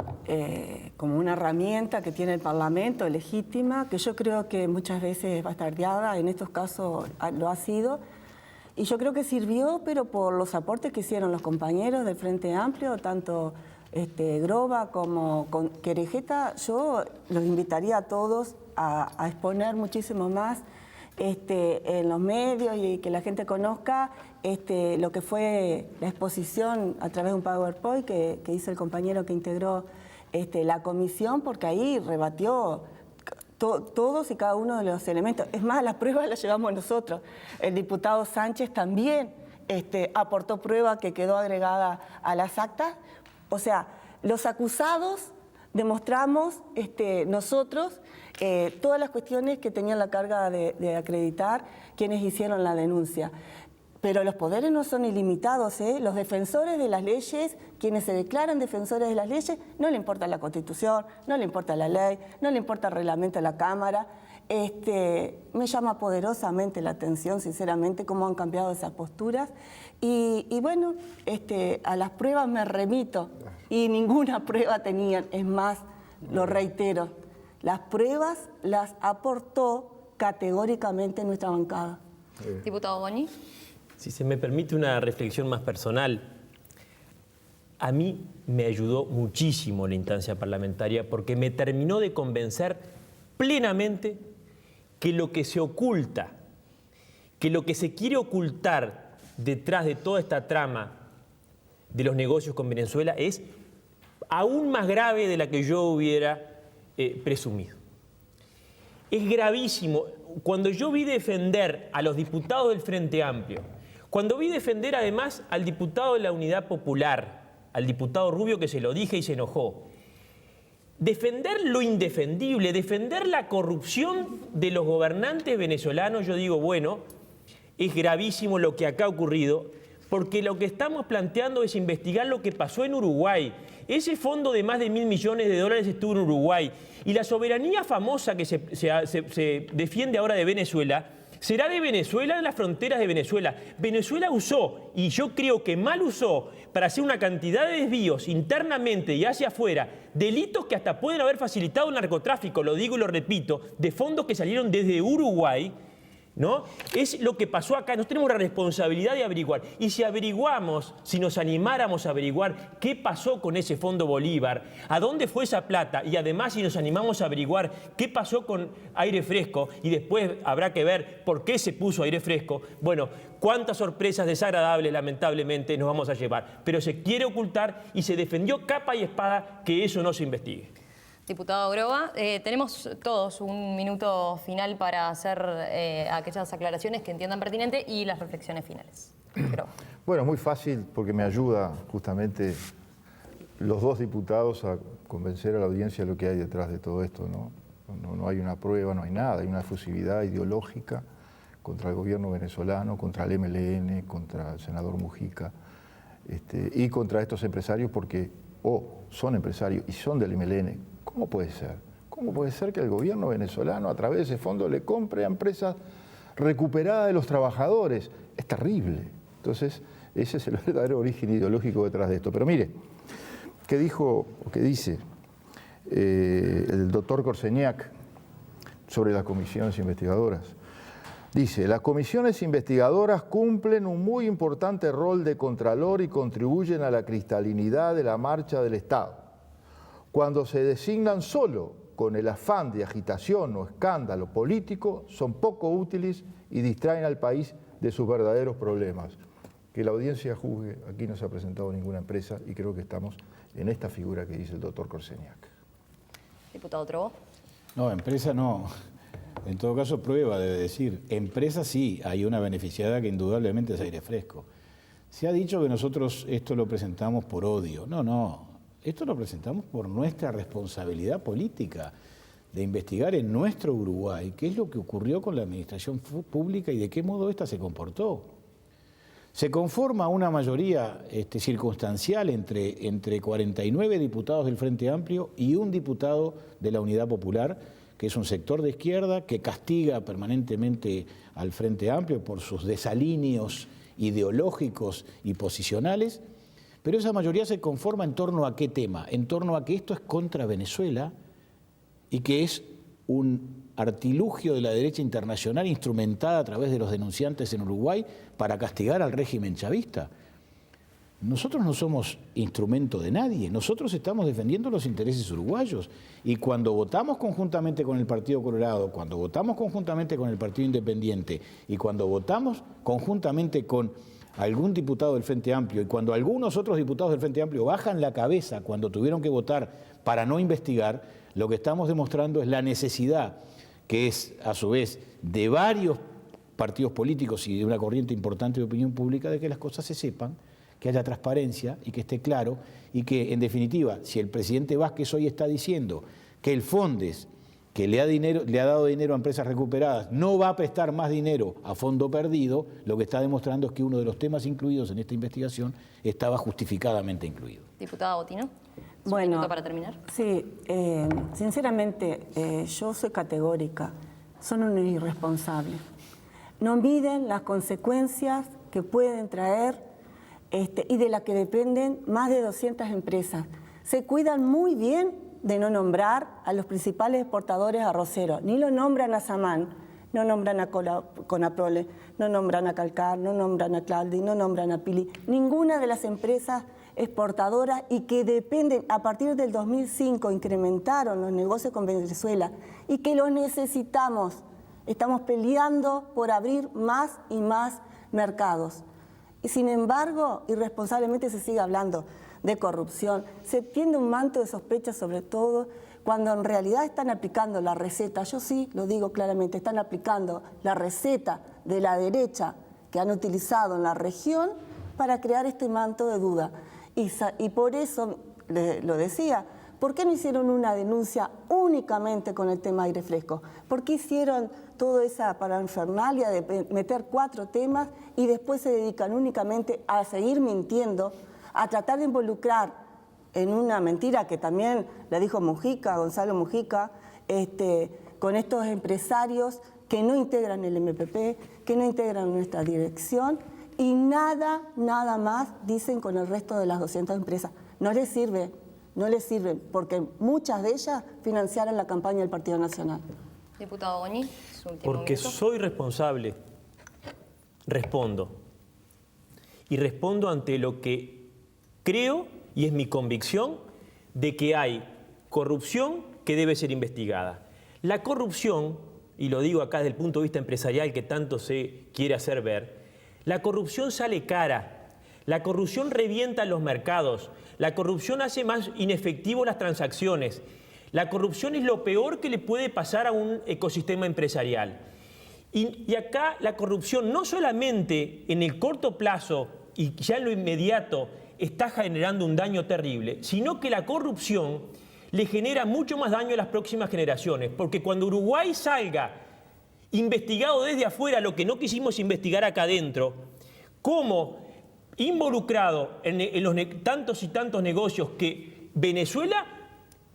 Speaker 4: como una herramienta que tiene el Parlamento, legítima, que yo creo que muchas veces es bastardeada, en estos casos lo ha sido, y yo creo que sirvió, pero por los aportes que hicieron los compañeros del Frente Amplio, tanto Groba como Querejeta, yo los invitaría a todos a exponer muchísimo más en los medios y que la gente conozca lo que fue la exposición a través de un PowerPoint que hizo el compañero que integró la comisión, porque ahí rebatió todos y cada uno de los elementos. Es más, las pruebas las llevamos nosotros. El diputado Sánchez también aportó prueba que quedó agregada a las actas. O sea, los acusados demostramos nosotros todas las cuestiones que tenían la carga de acreditar quienes hicieron la denuncia. Pero los poderes no son ilimitados, ¿eh? Los defensores de las leyes, quienes se declaran defensores de las leyes, no le importa la Constitución, no le importa la ley, no le importa el reglamento de la Cámara. Me llama poderosamente la atención, sinceramente, cómo han cambiado esas posturas. Y bueno, a las pruebas me remito, y ninguna prueba tenían. Es más, lo reitero, las pruebas las aportó categóricamente nuestra bancada.
Speaker 3: Diputado Boni.
Speaker 5: Si se me permite una reflexión más personal, a mí me ayudó muchísimo la instancia parlamentaria porque me terminó de convencer plenamente que lo que se oculta, que lo que se quiere ocultar detrás de toda esta trama de los negocios con Venezuela es aún más grave de la que yo hubiera presumido. Es gravísimo. Cuando yo vi defender a los diputados del Frente Amplio, cuando vi defender además al diputado de la Unidad Popular, al diputado Rubio, que se lo dije y se enojó, defender lo indefendible, defender la corrupción de los gobernantes venezolanos, yo digo, bueno, es gravísimo lo que acá ha ocurrido, porque lo que estamos planteando es investigar lo que pasó en Uruguay. Ese fondo de más de $1.000 millones estuvo en Uruguay, y la soberanía famosa que se defiende ahora de Venezuela será de Venezuela, en las fronteras de Venezuela. Venezuela usó, y yo creo que mal usó, para hacer una cantidad de desvíos internamente y hacia afuera, delitos que hasta pueden haber facilitado el narcotráfico, lo digo y lo repito, de fondos que salieron desde Uruguay, ¿no? Es lo que pasó acá. Nos tenemos la responsabilidad de averiguar. Y si averiguamos, si nos animáramos a averiguar qué pasó con ese Fondo Bolívar, a dónde fue esa plata, y además si nos animamos a averiguar qué pasó con Aire Fresco, y después habrá que ver por qué se puso Aire Fresco, bueno, cuántas sorpresas desagradables lamentablemente nos vamos a llevar. Pero se quiere ocultar y se defendió capa y espada que eso no se investigue.
Speaker 3: Diputado Groba, tenemos todos un minuto final para hacer aquellas aclaraciones que entiendan pertinente y las reflexiones finales. Groba.
Speaker 7: Bueno, es muy fácil porque me ayuda justamente los dos diputados a convencer a la audiencia de lo que hay detrás de todo esto, ¿no? No hay una prueba, no hay nada, hay una efusividad ideológica contra el gobierno venezolano, contra el MLN, contra el senador Mujica y contra estos empresarios porque son empresarios y son del MLN. ¿Cómo puede ser? ¿Cómo puede ser que el gobierno venezolano a través de ese fondo le compre a empresas recuperadas de los trabajadores? Es terrible. Entonces, ese es el verdadero origen ideológico detrás de esto. Pero mire, ¿qué dijo o qué dice el doctor Corseñac sobre las comisiones investigadoras? Dice, las comisiones investigadoras cumplen un muy importante rol de contralor y contribuyen a la cristalinidad de la marcha del Estado. Cuando se designan solo con el afán de agitación o escándalo político, son poco útiles y distraen al país de sus verdaderos problemas. Que la audiencia juzgue, aquí no se ha presentado ninguna empresa y creo que estamos en esta figura que dice el doctor Corseñac.
Speaker 3: Diputado Trovo.
Speaker 6: No, empresa no. En todo caso, prueba, debe decir. Empresa sí, hay una beneficiada que indudablemente es Aire Fresco. Se ha dicho que nosotros esto lo presentamos por odio. No. Esto lo presentamos por nuestra responsabilidad política de investigar en nuestro Uruguay qué es lo que ocurrió con la administración pública y de qué modo ésta se comportó. Se conforma una mayoría circunstancial entre 49 diputados del Frente Amplio y un diputado de la Unidad Popular, que es un sector de izquierda que castiga permanentemente al Frente Amplio por sus desalineos ideológicos y posicionales, pero esa mayoría se conforma en torno a qué tema, en torno a que esto es contra Venezuela y que es un artilugio de la derecha internacional instrumentada a través de los denunciantes en Uruguay para castigar al régimen chavista. Nosotros no somos instrumento de nadie, nosotros estamos defendiendo los intereses uruguayos y cuando votamos conjuntamente con el Partido Colorado, cuando votamos conjuntamente con el Partido Independiente y cuando votamos conjuntamente con algún diputado del Frente Amplio y cuando algunos otros diputados del Frente Amplio bajan la cabeza cuando tuvieron que votar para no investigar, lo que estamos demostrando es la necesidad que es, a su vez, de varios partidos políticos y de una corriente importante de opinión pública de que las cosas se sepan, que haya transparencia y que esté claro y que, en definitiva, si el presidente Vázquez hoy está diciendo que el Fondes, que le ha dado dinero a empresas recuperadas, no va a prestar más dinero a fondo perdido, lo que está demostrando es que uno de los temas incluidos en esta investigación estaba justificadamente incluido.
Speaker 3: Diputada Botino,
Speaker 4: Bueno,
Speaker 3: minuto para terminar.
Speaker 4: Sí, sinceramente yo soy categórica, son unos irresponsables. No miden las consecuencias que pueden traer y de las que dependen más de 200 empresas. Se cuidan muy bien de no nombrar a los principales exportadores arroceros, ni lo nombran a Samán, no nombran a Conaprole, no nombran a Calcar, no nombran a Claudi, no nombran a Pili, ninguna de las empresas exportadoras y que dependen, a partir del 2005 incrementaron los negocios con Venezuela y que los necesitamos. Estamos peleando por abrir más y más mercados. Y sin embargo, irresponsablemente se sigue hablando de corrupción. Se tiende un manto de sospecha sobre todo cuando en realidad están aplicando la receta, yo sí lo digo claramente, están aplicando la receta de la derecha que han utilizado en la región para crear este manto de duda. Y por eso, lo decía, ¿por qué no hicieron una denuncia únicamente con el tema Aire Fresco? ¿Por qué hicieron toda esa parafernalia de meter 4 temas y después se dedican únicamente a seguir mintiendo, a tratar de involucrar en una mentira que también la dijo Mujica, Gonzalo Mujica, con estos empresarios que no integran el MPP, que no integran nuestra dirección y nada más dicen con el resto de las 200 empresas? No les sirve, porque muchas de ellas financiaron la campaña del Partido Nacional.
Speaker 3: Diputado Goñi, su último
Speaker 5: Porque
Speaker 3: minuto.
Speaker 5: soy responsable, respondo. Y respondo ante lo que creo, y es mi convicción, de que hay corrupción que debe ser investigada. La corrupción, y lo digo acá desde el punto de vista empresarial que tanto se quiere hacer ver, la corrupción sale cara, la corrupción revienta los mercados, la corrupción hace más inefectivo las transacciones, la corrupción es lo peor que le puede pasar a un ecosistema empresarial. Y acá la corrupción no solamente en el corto plazo y ya en lo inmediato está generando un daño terrible, sino que la corrupción le genera mucho más daño a las próximas generaciones, porque cuando Uruguay salga investigado desde afuera lo que no quisimos investigar acá adentro, como involucrado en los tantos y tantos negocios que Venezuela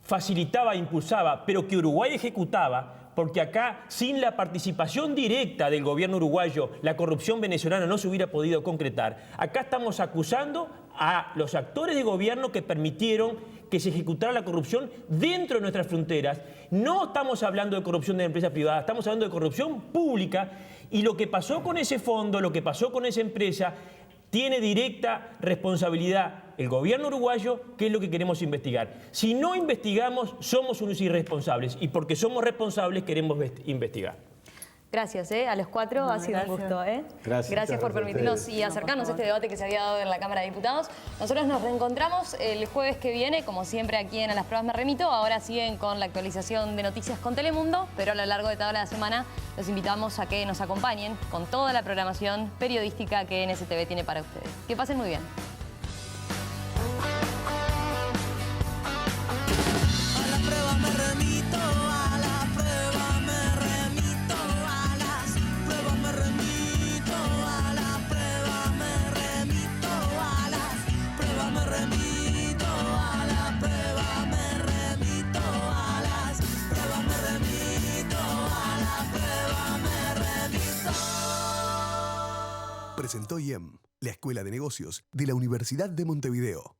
Speaker 5: facilitaba e impulsaba, pero que Uruguay ejecutaba, porque acá, sin la participación directa del gobierno uruguayo, la corrupción venezolana no se hubiera podido concretar. Acá estamos acusando a los actores de gobierno que permitieron que se ejecutara la corrupción dentro de nuestras fronteras. No estamos hablando de corrupción de empresas privadas, estamos hablando de corrupción pública, y lo que pasó con ese fondo, lo que pasó con esa empresa, tiene directa responsabilidad el gobierno uruguayo, que es lo que queremos investigar. Si no investigamos, somos unos irresponsables, y porque somos responsables queremos investigar.
Speaker 3: Gracias a los cuatro,
Speaker 4: No,
Speaker 3: ha sido
Speaker 4: gracias.
Speaker 3: un gusto.
Speaker 6: Gracias.
Speaker 3: Gracias por
Speaker 7: Muchas gracias a
Speaker 3: permitirnos
Speaker 7: ustedes.
Speaker 3: y acercarnos a este debate que se había dado en la Cámara de Diputados. Nosotros nos reencontramos el jueves que viene, como siempre aquí en A las Pruebas Me Remito. Ahora siguen con la actualización de noticias con Telemundo, pero a lo largo de toda la semana los invitamos a que nos acompañen con toda la programación periodística que NSTV tiene para ustedes. Que pasen muy bien.
Speaker 2: A la prueba me remito, a la prueba me remito, a las pruebas me remito, a la prueba me remito, a las pruebas me remito, a la prueba me remito, a las pruebas me remito, a la prueba me remito.
Speaker 1: Presentó IEM, la Escuela de Negocios de la Universidad de Montevideo.